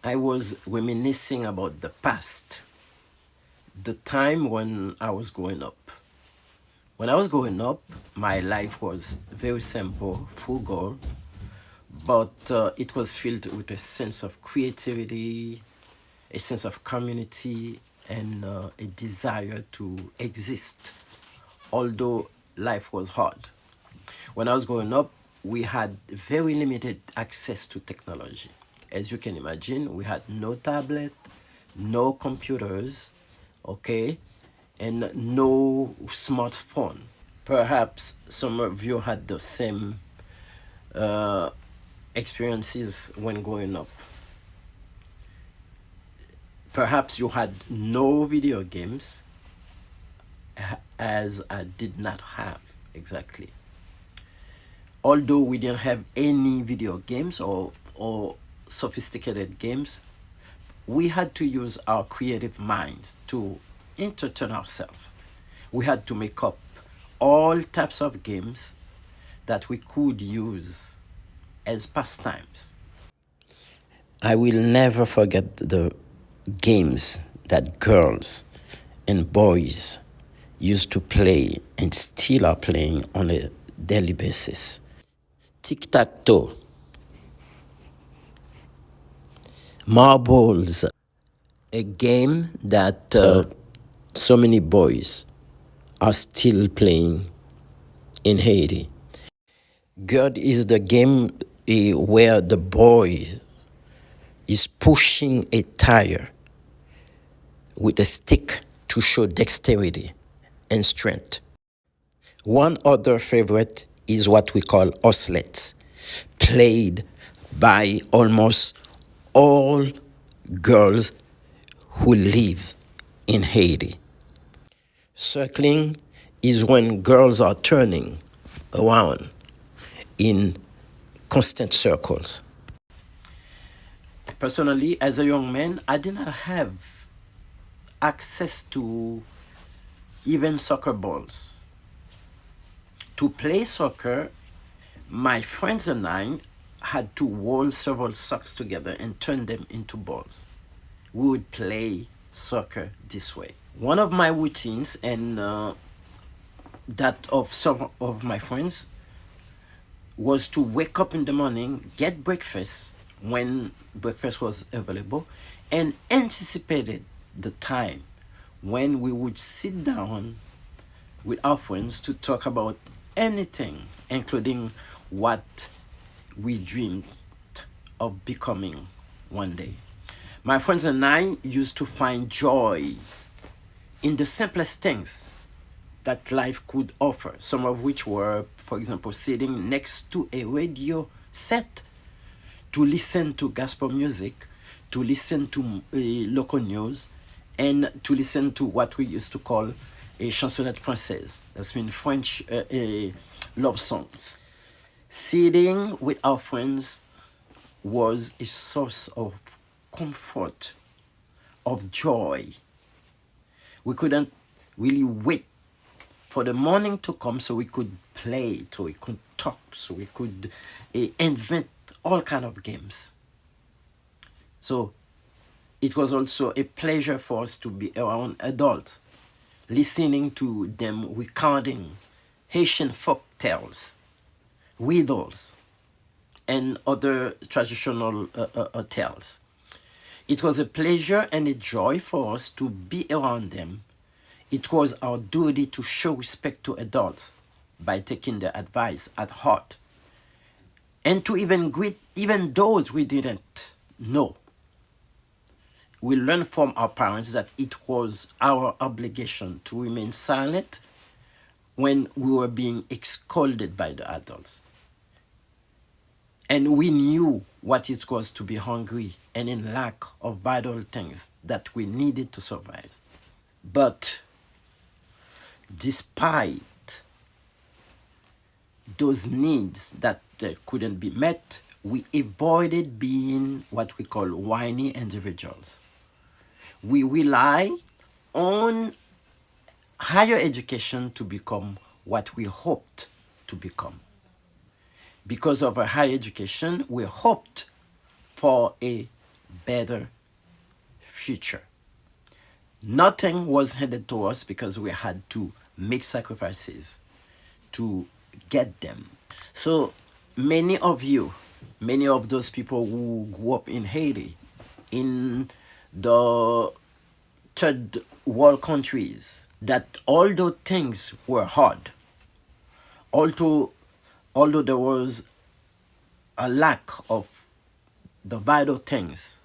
I was reminiscing about the past, the time when I was growing up. When I was growing up, my life was very simple, frugal, but it was filled with a sense of creativity, a sense of community, and a desire to exist, although life was hard. When I was growing up, we had very limited access to technology. As you can imagine, we had no tablet, no computers, okay, and no smartphone. Perhaps some of you had the same uh, experiences when growing up. Perhaps you had no video games, as I did not have exactly. Although we didn't have any video games or sophisticated games, we had to use our creative minds to entertain ourselves. We had to make up all types of games that we could use as pastimes. I will never forget the games that girls and boys used to play and still are playing on a daily basis. Tic tac toe, marbles, a game that so many boys are still playing in Haiti. God is the game where the boy is pushing a tire with a stick to show dexterity and strength. One other favorite is what we call oslets, played by almost all girls who live in Haiti. Circling is when girls are turning around in constant circles. Personally, as a young man, I did not have access to even soccer balls. To play soccer, my friends and I had to roll several socks together and turn them into balls. We would play soccer this way. One of my routines and that of some of my friends was to wake up in the morning, get breakfast when breakfast was available, and anticipated the time when we would sit down with our friends to talk about anything, including what we dreamed of becoming one day. My friends and I used to find joy in the simplest things that life could offer, some of which were, for example, sitting next to a radio set to listen to gospel music, to listen to local news, and to listen to what we used to call a chansonnette française. That's mean French love songs. Sitting with our friends was a source of comfort, of joy. We couldn't really wait for the morning to come so we could play, so we could talk, so we could invent all kind of games. So it was also a pleasure for us to be around adults, listening to them recounting Haitian folk tales, riddles, and other traditional tales. It was a pleasure and a joy for us to be around them. It was our duty to show respect to adults by taking their advice at heart and to even greet even those we didn't know. We learned from our parents that it was our obligation to remain silent when we were being scolded by the adults. And we knew what it was to be hungry and in lack of vital things that we needed to survive. But despite those needs that couldn't be met, we avoided being what we call whiny individuals. We rely on higher education to become what we hoped to become. Because of a higher education, we hoped for a better future. Nothing was handed to us because we had to make sacrifices to get them. So many of you, many of those people who grew up in Haiti, in the third world countries, that although things were hard, although there was a lack of the vital things,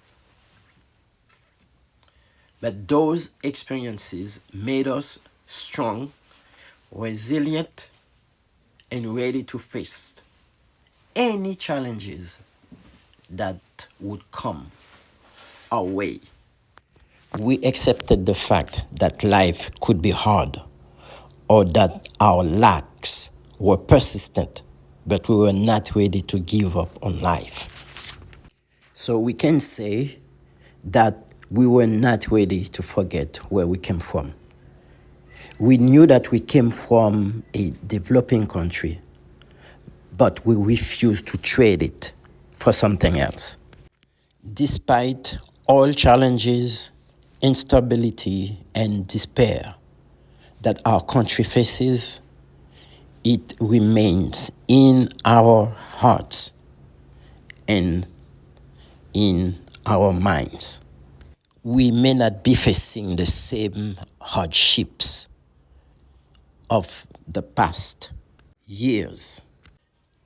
but those experiences made us strong, resilient, and ready to face any challenges that would come our way. We accepted the fact that life could be hard or that our lacks were persistent, but we were not ready to give up on life. So we can say that we were not ready to forget where we came from. We knew that we came from a developing country, but we refused to trade it for something else. Despite all challenges, instability, and despair that our country faces, it remains in our hearts and in our minds. We may not be facing the same hardships of the past years.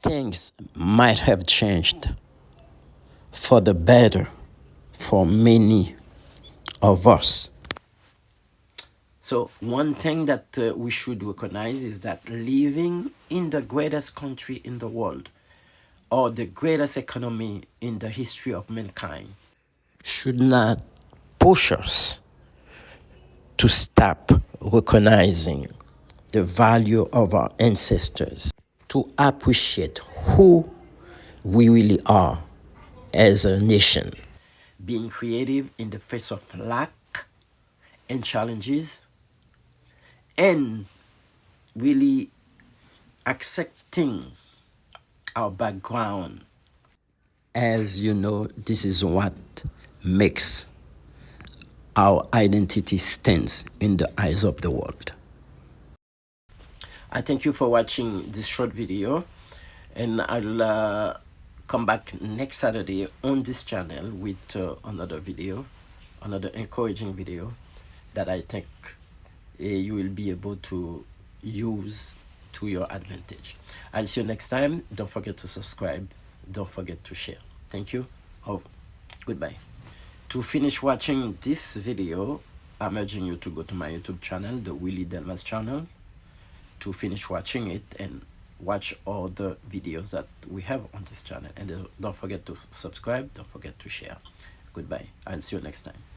Things might have changed for the better for many of us. So one thing that we should recognize is that living in the greatest country in the world, or the greatest economy in the history of mankind, should not push us to stop recognizing the value of our ancestors, to appreciate who we really are as a nation. Being creative in the face of lack and challenges, and really accepting our background. As you know, this is what makes our identity stands in the eyes of the world. I thank you for watching this short video, and I'll come back next Saturday on this channel with another video, another encouraging video that I think you will be able to use to your advantage. I'll see you next time. Don't forget to subscribe. Don't forget to share. Thank you. Oh, goodbye. To finish watching this video, I'm urging you to go to my YouTube channel, the Willy Delmas channel, to finish watching it and watch all the videos that we have on this channel. And don't forget to subscribe. Don't forget to share. Goodbye. I'll see you next time.